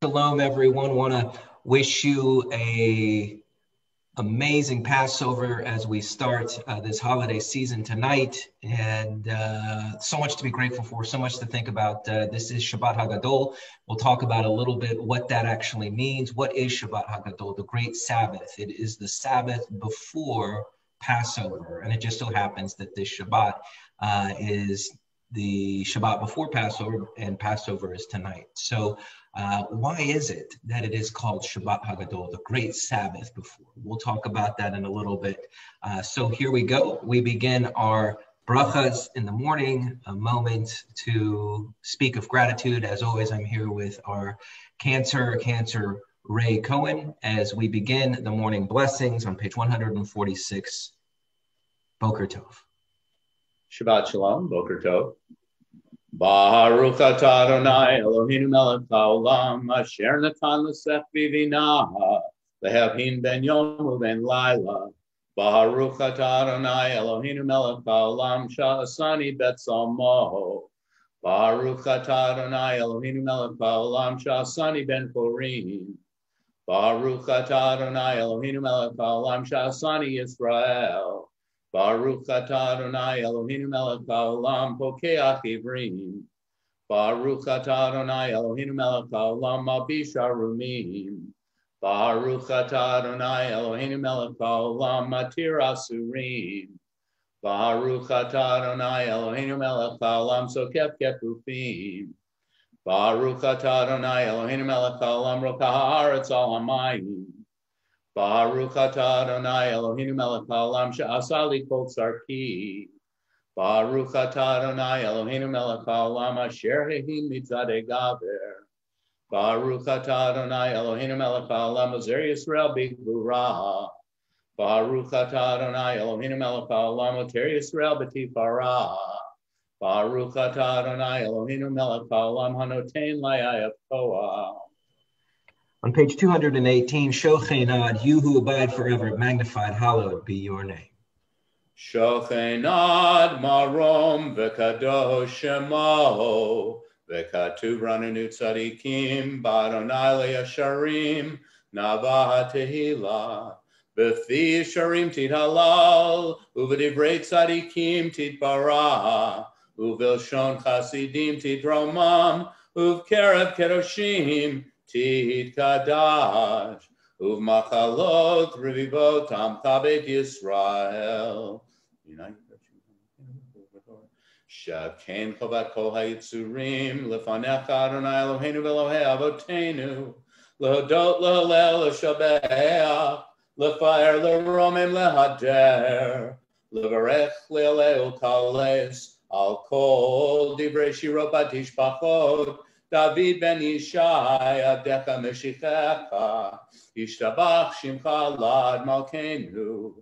Shalom, everyone. Want to wish you a amazing Passover as we start this holiday season tonight, and so much to be grateful for, so much to think about. This is Shabbat Hagadol. We'll talk about a little bit what that actually means. What is Shabbat Hagadol? The great Sabbath. It is the Sabbath before Passover, and it just so happens that this Shabbat is the Shabbat before Passover, and Passover is tonight. So why is it that it is called Shabbat Hagadol, the great Sabbath before? We'll talk about that in a little bit. So here we go. We begin our brachas in the morning, a moment to speak of gratitude. As always, I'm here with our Cancer Ray Cohen as we begin the morning blessings on page 146. Boker Tov. Shabbat Shalom, Boker Tov. Baruch atah Adonai Eloheinu melech haolam asher natan l'sech b'vinah lehavhin ben yom u'ben laila. Baruch atah Adonai Eloheinu melech haolam sha'asani betzalmo. Baruch atah Adonai Eloheinu melech haolam sha'asani ben chorim. Baruch atah Adonai Eloheinu melech haolam sha'asani Yisrael. Baruch atah Adonai Eloheinu melech haolam pokeach ivrim. Baruch atah Adonai Eloheinu melech haolam malbish arumim. Baruch atah Adonai Eloheinu melech haolam matir asurim. Baruch atah Adonai Eloheinu melech haolam sokef kefufim. Baruch atah Adonai Eloheinu melech haolam rokah haaretz al hamayim. Baruch atah Adonai Eloheinu melech haolam she'asa li kol tzarki. Baruch atah Adonai Eloheinu melech haolam asher hehin mitzadei gaber. Baruch atah Adonai Eloheinu melech haolam ozer Yisrael b'gvura. Baruch atah Adonai Eloheinu melech haolam oter Yisrael b'tifara. Baruch atah Adonai Eloheinu melech haolam hanoten layayaf koah. On page 218, Shochenad, you who abide forever, magnified, hallowed be your name. Shochenad marom v'kadosh shemo v'katuv ranenu tzadikim b'Adonai le'yasharim navah tehila b'fi yasharim tithalal uv'divrei tzadikim titbara uv'ilshon chasidim titromam uv'kerev kedoshim Tit Kadash, Uvmachalot Revivot Amcha Beit Yisrael. Shevkein Chovat Kol HaYitzurim, Lefanecha Adonai Eloheinu V'Elohei Avotenu, Lehodot Lehalel Leshabeach, Lefaer Leromim Lehader, Levarech Lealeu Kales, Al Kol Divrei Shirot Batishpachot, David ben Yishai, Abdecha Meshichecha, Yishtabach Shimcha Lad Malkeinu,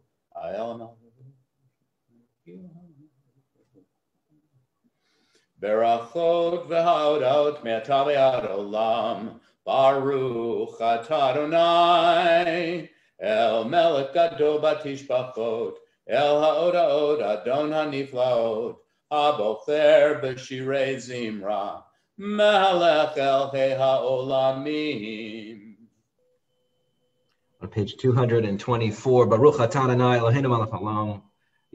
Berachot v'haodot me'atav ad olam, Baruch atah Adonai, El melech gadol batishpachot, El haodaot Adon haniflaot, Habocher b'shirei zimra, Melech Elhei ha'olamim. On page 224, Baruch atah Adonai Eloheinu melech haolam,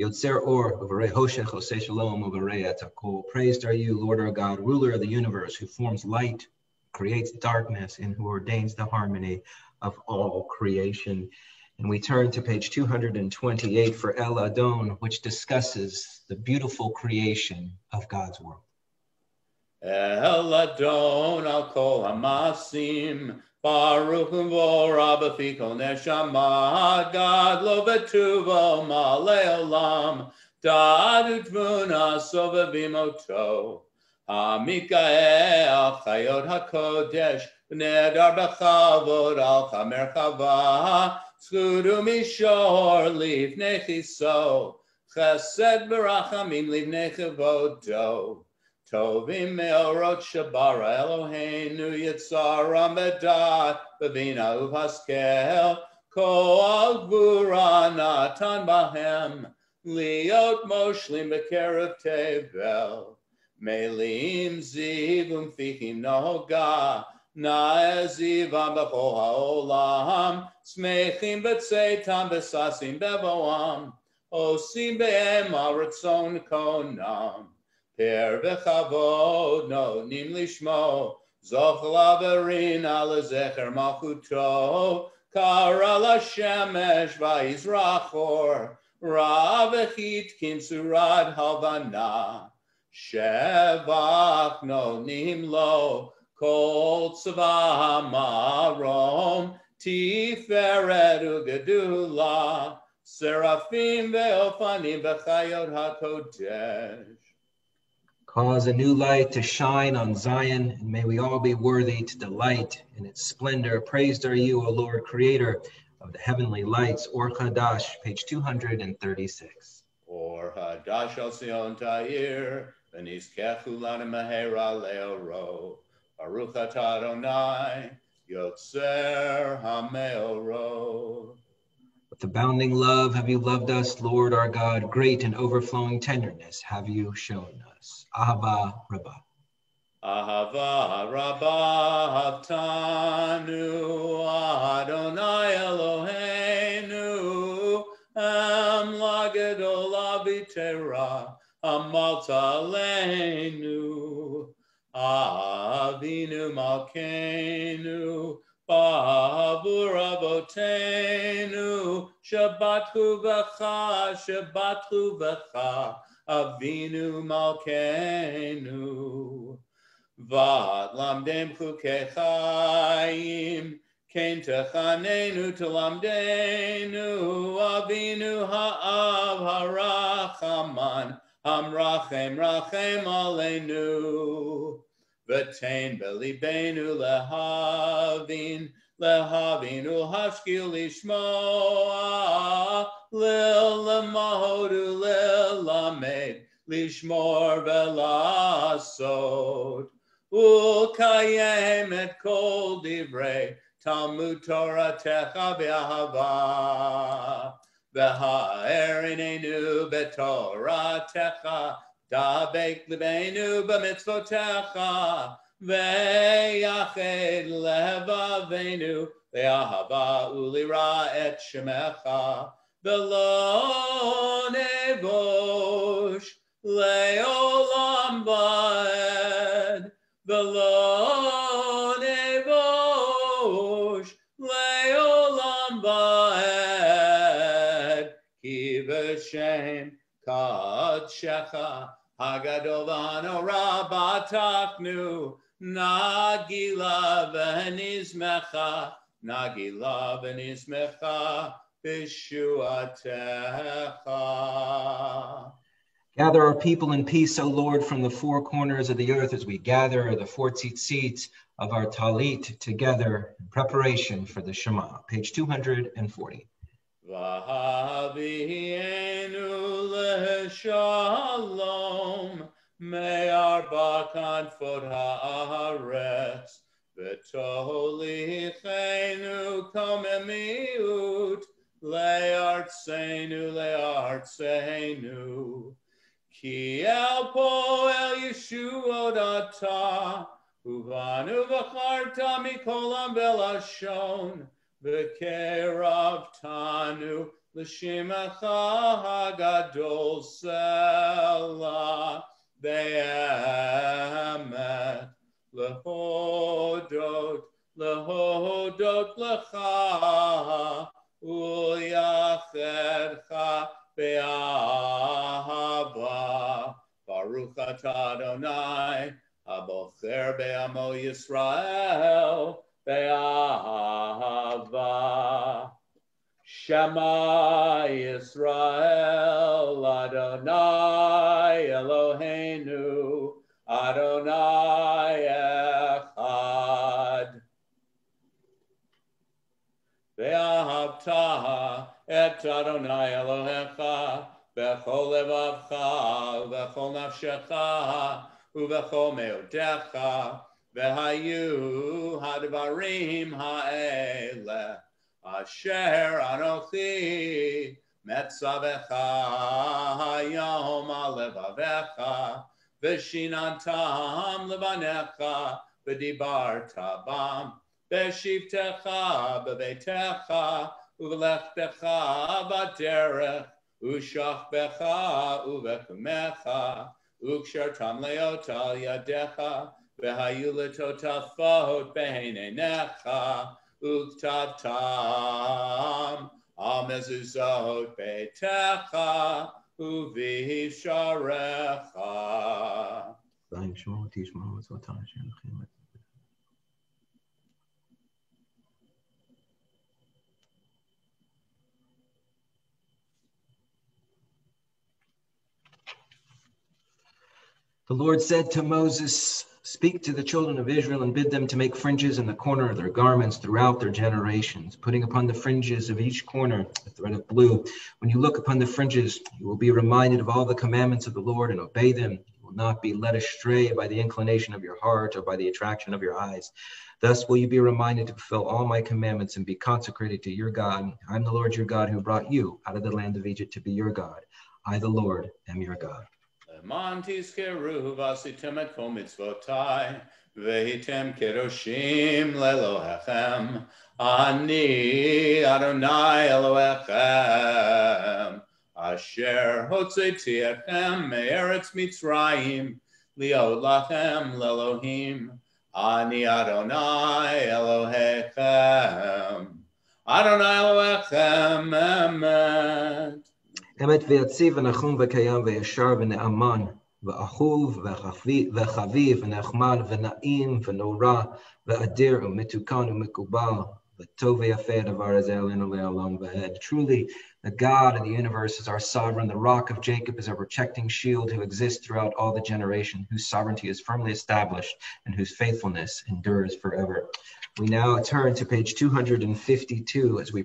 Yotzer or uvarei hoshech osei shalom uvarei et hakol. Praised are you, Lord our God, ruler of the universe, who forms light, creates darkness, and who ordains the harmony of all creation. And we turn to page 228 for El Adon, which discusses the beautiful creation of God's world. El Adon al kol hamasim, Baruch v'ora b'fi kol neshama, God lo v'tuvo malei olam, da'ad u'tmuna sovavim oto, ha'mikael chayot hakodesh, v'nedar b'chavod al chamerchava, tzchud u'mishor livnei chiso, chesed v'rachamim livnei chevodo. Tovim me'orot shabara Eloheinu yitzara medat b'bina uv'haskel kol gvura natan bahem liot moshlim b'kerev tevel melim ziv umfichim noga Na'ezivam b'chol ha'olam, smechim b'tzeitam b'sasim b'voam, osim be'em ha'ratzon konam, per v'chavod nonim lishmo, zoch laverin al zecher malchuto, kara l'shemesh va'izrachor, ra v'chit kinsurad havana, shevach nonim lo, Kol tzva marom, tiferet ugedula, seraphim ve'ofanim v'chayot hakodesh. Cause a new light to shine on Zion, and may we all be worthy to delight in its splendor. Praised are you, O Lord, creator of the heavenly lights. Or Chadash, page 236. Or Hadash al Sion Ta'ir, v'nizkechu lana mehera le'oro, Baruch atah Adonai, Yotzer HaMeorot. With abounding love have you loved us, Lord our God. Great and overflowing tenderness have you shown us. Ahava Rabbah. Ahava Rabbah Havtanu Adonai Eloheinu Amla Gedola B'Tera Amalta Aleinu Avinu Malkeinu Ba'avur Avotenu Shabbatchu V'cha Avinu Malkeinu Vad lamdem chukei chayim, kein techanenu telamdenu, avinu ha'av harachaman, hamrachem rachem aleinu. V'tein belibenu lehavinu hashkil lishmoa, lil lamahodu lil lamed, lishmor velasod. Ulkayem et kol divrei Talmud Torah techa v'ahava v'ha'er inenu b'torah techa dabek libenu b'mitzvotecha v'yached levavenu v'ahava ulira et shemecha v'lo nevosh le'olam ba'ed v'lo nevosh le'olam ba'ed ki v'shem kadshecha hagadol v'hanora b'ataknu nagila v'nizmecha b'shuatecha. Gather our people in peace, O Lord, from the four corners of the earth as we gather the 14 seats of our talit together in preparation for the Shema. Page 240. V'havienu le'shalom me'arba kanfot ha'aretz v'tolichenu komemiut le'artzenu Ki el poel Yeshuot ata, uvanu v'charta mikolam velashon, v'kerav tanu l'shemecha hagadol sela, be'emet lehodot lecha, u'yachedcha be'ahava. Baruch atah Adonai, abocher be'amo Yisrael, be'ahava. Shema Yisrael, Adonai Eloheinu, Adonai echad. Ve'ahavta et Adonai Elohecha, b'chol levavcha, b'chol nafshecha, u'b'chol meodecha, ve'hayu hadvarim ha'eleh, asher anochi metzavecha hayom alevavecha, v'shinantam levanecha, v'dibarta bam, b'shivtecha b'beitecha, u'v'lechtecha b'derech, u'shachbecha u'v'kumecha, u'kshartam leot al yadecha, v'hayu letotafot b'heinenecha, u'ktavtam al mezuzot beitecha, u'v'hisharecha. The Lord said to Moses, "Speak to the children of Israel and bid them to make fringes in the corner of their garments throughout their generations, putting upon the fringes of each corner a thread of blue. When you look upon the fringes, you will be reminded of all the commandments of the Lord and obey them. You will not be led astray by the inclination of your heart or by the attraction of your eyes. Thus will you be reminded to fulfill all my commandments and be consecrated to your God. I am the Lord your God who brought you out of the land of Egypt to be your God. I, the Lord, am your God." למען תזכרו ועשיתם את כל מצוותיי, והייתם קדושים לאלוהיכם, אני אדוני אלוהיכם, אשר הוצאתי אתכם מארץ מצרים, להיות לכם לאלוהים, אני אדוני אלוהיכם, אדוני אלוהיכם אמת. אמת ויציב ונחום וקיים וישר ונאמן ואהוב וחביב ונחמד ונעים ונורא ואדיר ומתוקן ומקובל וטוב ויפה הדבר הזה עלינו לעולם ועד. Truly, the God of the universe is our sovereign. The rock of Jacob is our protecting shield who exists throughout all the generation, whose sovereignty is firmly established and whose faithfulness endures forever. We now turn to page 252 as we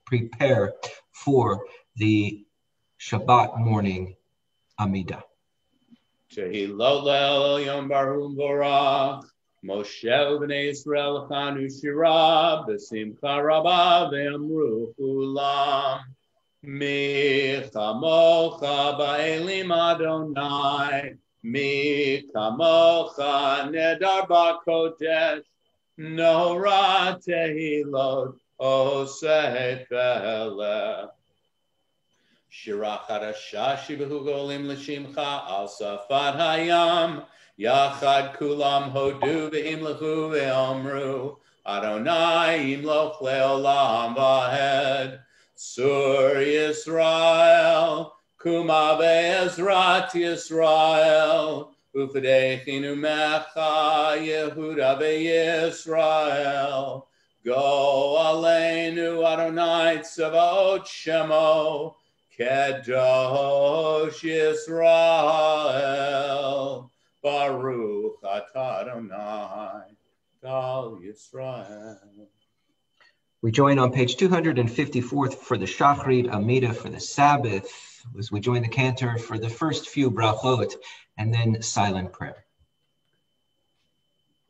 prepare for the Shabbat morning Amidah. Tehilot le'el yom barum vorach, Moshe u'bnei Yisrael chanu shira, b'simcha rabba ve'amru kulam, mi chamocha ba'elim Adonai, mi kamocha nedar ba'kodesh, nora tehilot oseh peleh. Shira chadasha shibahu golim l'shimcha al safat hayam, yachad kulam hodu ve'imlechu ve'omru, Adonai imloch le'olam v'hed. Sur Yisrael, kuma be'ezrat Yisrael, ufedechinu mecha Yehuda ve'Yisrael. Go aleinu Adonai tzavaot shemo, Kedosh Yisrael, Baruch atah Adonai, Kal Yisrael. We join on page 254 for the Shachrit Amidah for the Sabbath, as we join the cantor for the first few brachot and then silent prayer.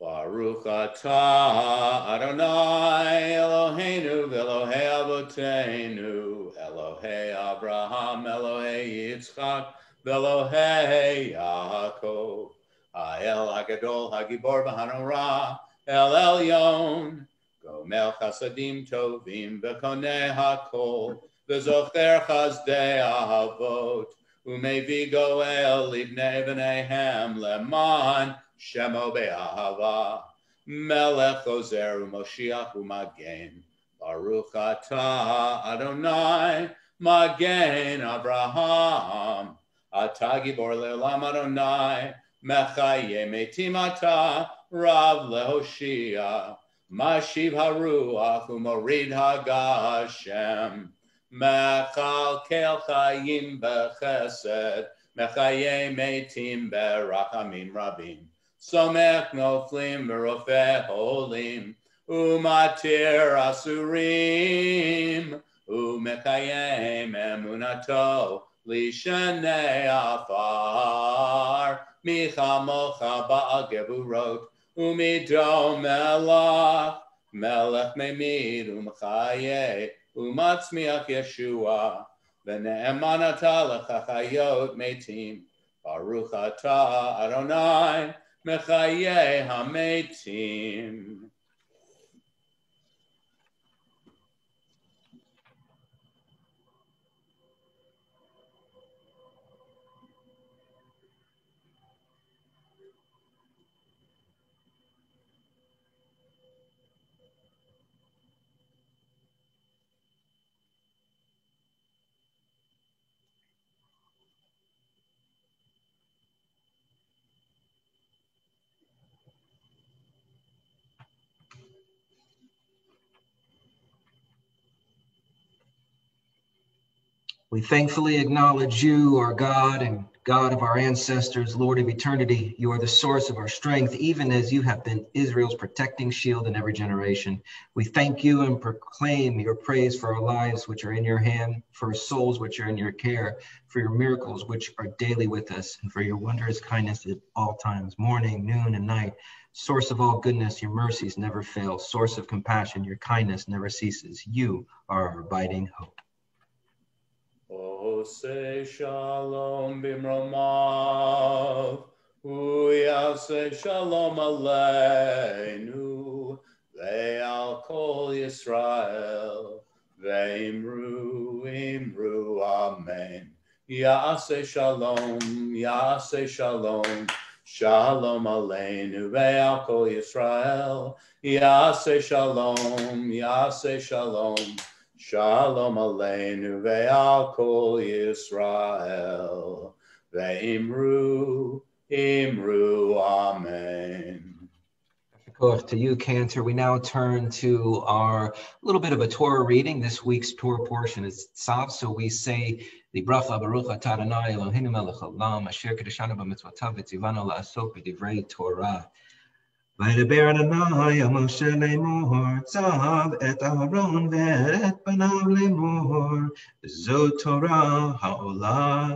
Baruch atah Adonai Eloheinu v'Elohei Avoteinu, Elohei Abraham, Elohei Yitzchak, v'Elohei Yaakov, Ha'el HaGadol HaGibor v'Hanorah, El Elyon, Gomel Chasadim Tovim v'Konei HaKol, v'Zocher Chazdei Ahavot, U'Mevi Goel Libnei B'neihem Leman Shemo be'ahava, Melech Ozer u'Moshiach u'Magen, Baruch atah Adonai, Magen Abraham, Atah Gibor le'olam Adonai, Mechaye metim atah, Rav lehoshia, Mashiv haruach u'morid hagashem, Mechalkel chayim b'chesed, Mechaye metim berachamim rabim, Somech noflim v'rofeh holim, u'matir asurim, u'mekayem emunato lishanei afar, michamocha ba'al geburot, u'mido melech, melech memid u'mchaye, u'matzmiach Yeshua, v'ne'emanata l'chachayot metim, Baruch atah Adonai, מחיי המתים. We thankfully acknowledge you, our God and God of our ancestors, Lord of eternity. You are the source of our strength, even as you have been Israel's protecting shield in every generation. We thank you and proclaim your praise for our lives, which are in your hand, for our souls, which are in your care, for your miracles, which are daily with us, and for your wondrous kindness at all times, morning, noon, and night. Source of all goodness, your mercies never fail. Source of compassion, your kindness never ceases. You are our abiding hope. Ose shalom bimromav, uyase shalom aleinu, ve'al kol Yisrael, ve'imru, imru, amen. Yase shalom, shalom aleinu, ve'al kol Yisrael, yase shalom, Shalom aleinu ve'al kol Yisrael ve'imru, amen. To you, Cantor. We now turn to our little bit of a Torah reading. This week's Torah portion is Tzav, so we say the bracha Baruch atah Adonai Eloheinu melech haolam asher kiddushanu b'mitzvotav v'tzivanu la'asok b'divrei Torah. וידבר אדוני אל משה לאמור, צב את אהרון ואת בניו לאמור, זו תורה העולה,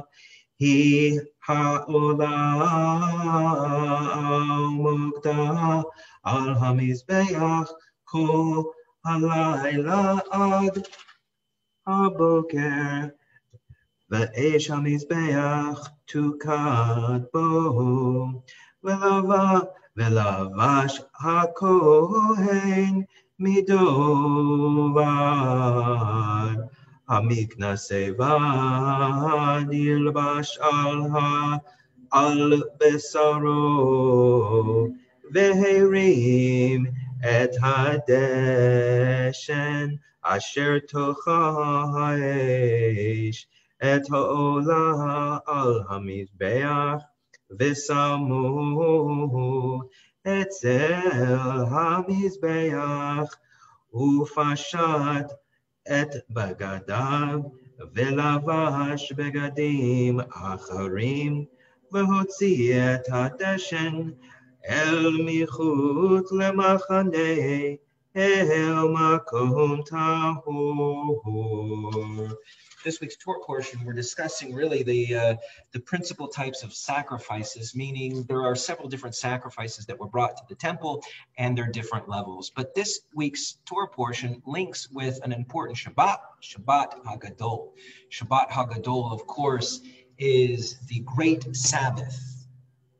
היא העולה מוקדה על המזבח כל הלילה עד הבוקר, ואש המזבח תוקד בו, ולבש הכהן מדובד, המקנס לבד ילבש על בשרו, והרים את הדשן אשר תוך האש, את העולה על המזבח, ושמו אצל המזבח, ופשט את בגדיו, ולבש בגדים אחרים, והוציא את הדשן אל מחוץ למחנה, אל מקום טהור. This week's Torah portion, we're discussing really the principal types of sacrifices, meaning there are several different sacrifices that were brought to the temple and their different levels. But this week's Torah portion links with an important Shabbat, Shabbat HaGadol. Shabbat HaGadol, of course, is the great Sabbath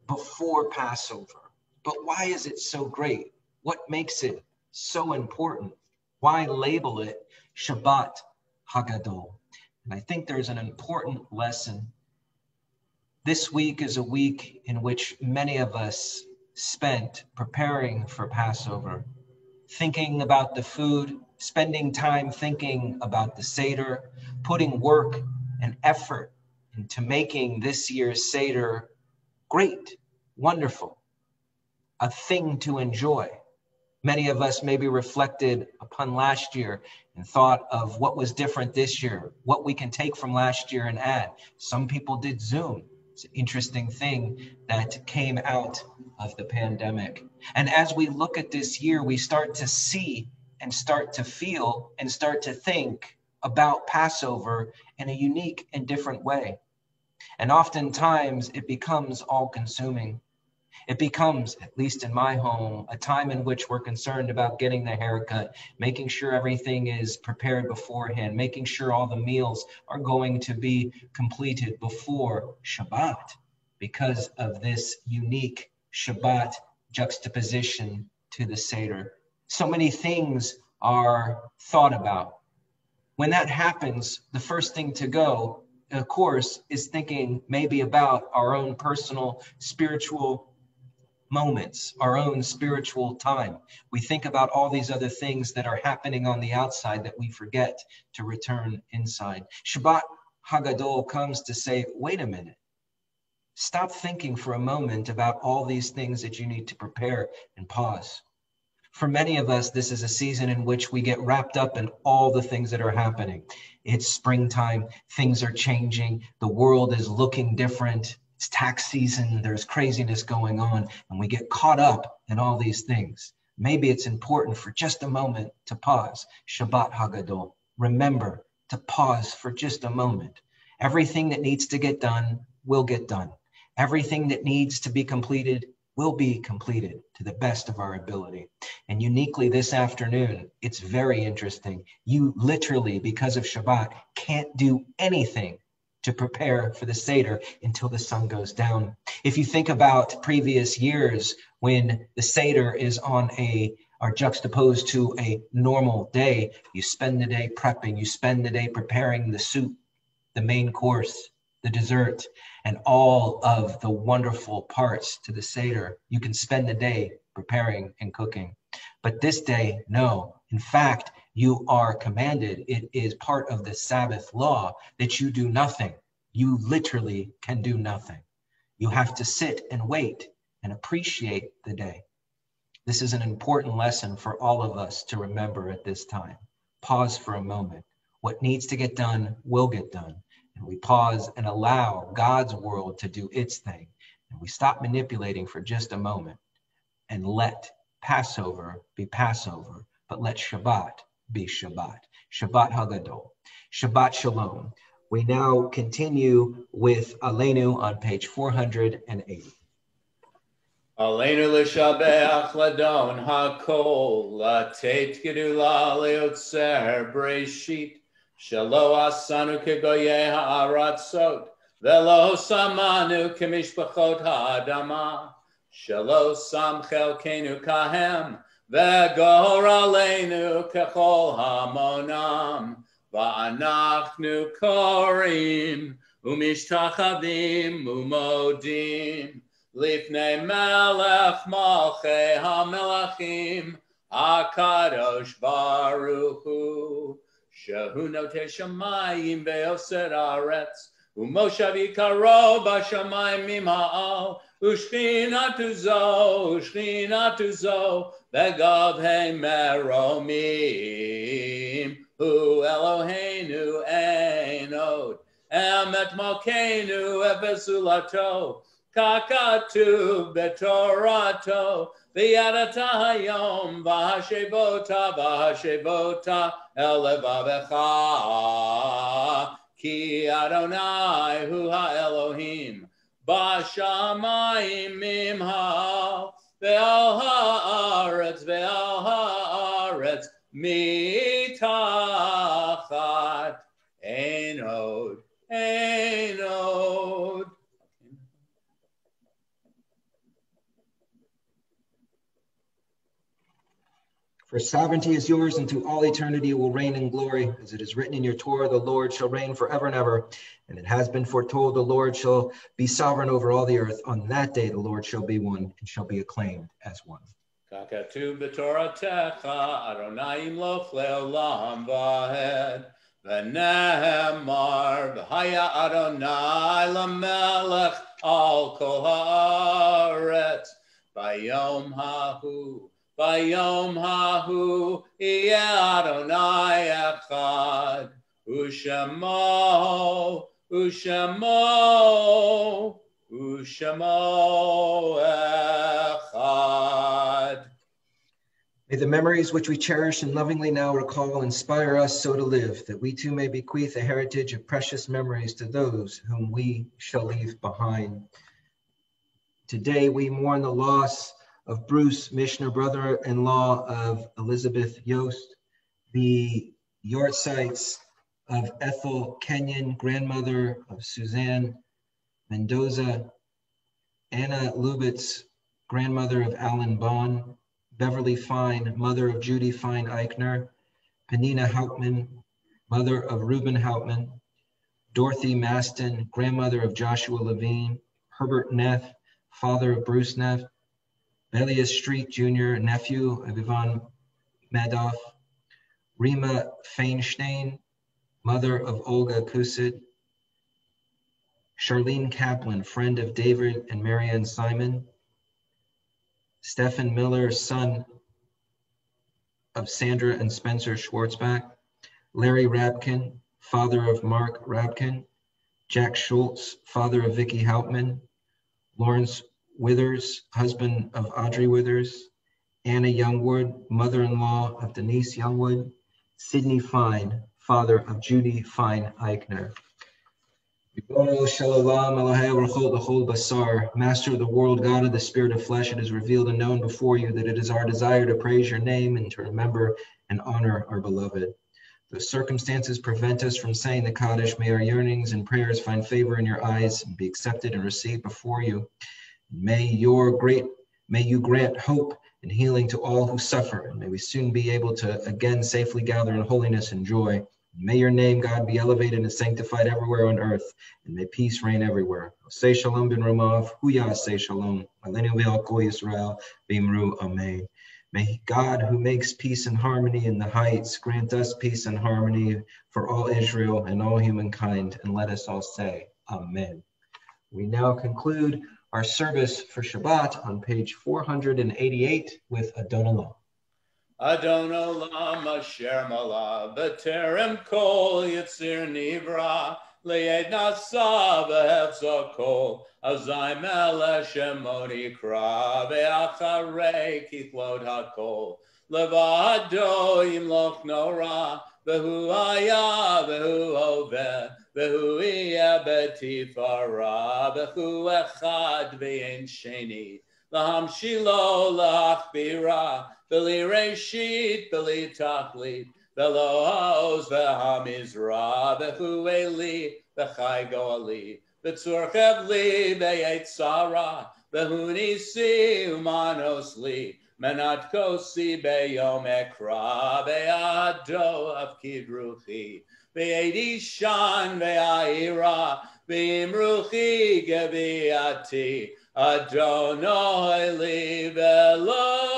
before Passover. But why is it so great? What makes it so important? Why label it Shabbat HaGadol? And I think there's an important lesson. This week is a week in which many of us spent preparing for Passover, thinking about the food, spending time thinking about the Seder, putting work and effort into making this year's Seder great, wonderful, a thing to enjoy. Many of us maybe reflected upon last year and thought of what was different this year, what we can take from last year and add. Some people did Zoom. It's an interesting thing that came out of the pandemic. And as we look at this year, we start to see and start to feel and start to think about Passover in a unique and different way. And oftentimes it becomes all-consuming. It becomes, at least in my home, a time in which we're concerned about getting the haircut, making sure everything is prepared beforehand, making sure all the meals are going to be completed before Shabbat because of this unique Shabbat juxtaposition to the Seder. So many things are thought about. When that happens, the first thing to go, of course, is thinking maybe about our own personal spiritual moments, our own spiritual time. We think about all these other things that are happening on the outside that we forget to return inside. Shabbat Hagadol comes to say, wait a minute. Stop thinking for a moment about all these things that you need to prepare and pause. For many of us, this is a season in which we get wrapped up in all the things that are happening. It's springtime, things are changing, the world is looking different, it's tax season, there's craziness going on, and we get caught up in all these things. Maybe it's important for just a moment to pause. Shabbat Hagadol. Remember to pause for just a moment. Everything that needs to get done will get done. Everything that needs to be completed will be completed to the best of our ability. And uniquely this afternoon, it's very interesting. You literally, because of Shabbat, can't do anything to prepare for the Seder until the sun goes down. If you think about previous years when the Seder is are juxtaposed to a normal day, you spend the day prepping, you spend the day preparing the soup, the main course, the dessert, and all of the wonderful parts to the Seder. You can spend the day preparing and cooking. But this day, no. In fact, you are commanded, it is part of the Sabbath law that you do nothing. You literally can do nothing. You have to sit and wait and appreciate the day. This is an important lesson for all of us to remember at this time. Pause for a moment. What needs to get done will get done. And we pause and allow God's world to do its thing. And we stop manipulating for just a moment and let Passover be Passover, but let Shabbat be Shabbat. Shabbat Hagadol. Shabbat Shalom. We now continue with Aleinu on page 480. Aleinu l'shabeach ladon hakol, latet gedula leotzer breshit, shelo asanu kegoye ha'aratzot, velo samanu kemishpachot ha'adama, shelo sam chelkenu kahem, vegor aleinu kechol hamonam, va'anachnu korim, umishtachavim umodim, Lifnei melech malchei hamelachim, HaKadosh Baruch Hu, Shehu notei shamayim ve'oser haaretz, Umoshav yikaro b'shamayim mima'al, Ushchinatu zo, v'gavhei meromim, Hu Eloheinu ein od, Emet malkeinu efesulato, Kakatu betorato, v'yadata hayom, v'hashevota elevavecha, ki Adonai hu ha'Elohim, b'shamayim mimha, ve'al ha'aretz mitachat, ein od. For sovereignty is yours, and to all eternity will reign in glory. As it is written in your Torah, the Lord shall reign forever and ever. And it has been foretold, the Lord shall be sovereign over all the earth. On that day, the Lord shall be one and shall be acclaimed as one. Kakatu b'toratecha, Adonai imloch le'olam v'hed. V'nehemar, v'haya Adonai lamelech al kol haaretz. Bayom hahu, yeh Adonai echad, ushemo echad. May the memories which we cherish and lovingly now recall inspire us so to live, that we too may bequeath a heritage of precious memories to those whom we shall leave behind. Today we mourn the loss of Bruce Mishner, brother-in-law of Elizabeth Yost, the Yortsites of Ethel Kenyon, grandmother of Suzanne Mendoza, Anna Lubitz, grandmother of Alan Bond, Beverly Fine, mother of Judy Fine Eichner, Penina Hauptman, mother of Reuben Hauptman, Dorothy Maston, grandmother of Joshua Levine, Herbert Neff, father of Bruce Neff, Belias Street Jr., nephew of Ivan Madoff, Rima Feinstein, mother of Olga Kusit, Charlene Kaplan, friend of David and Marianne Simon, Stephen Miller, son of Sandra and Spencer Schwartzbach, Larry Rabkin, father of Mark Rabkin, Jack Schultz, father of Vicky Hauptman, Lawrence Withers, husband of Audrey Withers, Anna Youngwood, mother-in-law of Denise Youngwood, Sidney Fine, father of Judy Fine Eichner. Shalom, Master of the world, God of the spirit of flesh, it is revealed and known before you that it is our desire to praise your name and to remember and honor our beloved. The circumstances prevent us from saying the Kaddish. May our yearnings and prayers find favor in your eyes and be accepted and received before you. May you grant hope and healing to all who suffer, and may we soon be able to again safely gather in holiness and joy. May your name, God, be elevated and sanctified everywhere on earth, and may peace reign everywhere. Say shalom bin Ramav, huya say shalom. Alenu ve'al kol Yisrael, b'imru amen. May God, who makes peace and harmony in the heights, grant us peace and harmony for all Israel and all humankind, and let us all say amen. We now conclude our service for Shabbat on page 488 with Adon Olam. Adon Olam asher malav b'terem kol yitzir nivra le'ed nasa v'hefza kol azay melech shemo nikra ve'acharei kithlot hakol levado yimloch nora v'hu haya v'hu oveh v'hu yeh betifara v'hu echad v'ein sheni laham shilo lachbira Beli Reshit, Beli Tachlit, Belos, Vehamizra, Behu Eli, Bechai Goali, Betzurchev Li, Beyetzara, Behunisi, Umanos Li, Menat Kosi, Beyom Ekra, Beado of Kidruchi, Beyedi Shan, Beyaira, Beimruchi, Geviati, Adonai Li, Velo.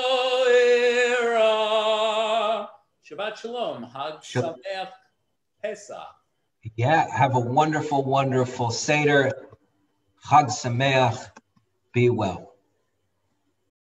Shabbat Shalom, Hag Sameach Pesach. Yeah, have a wonderful, wonderful Seder. Chag Sameach. Be well.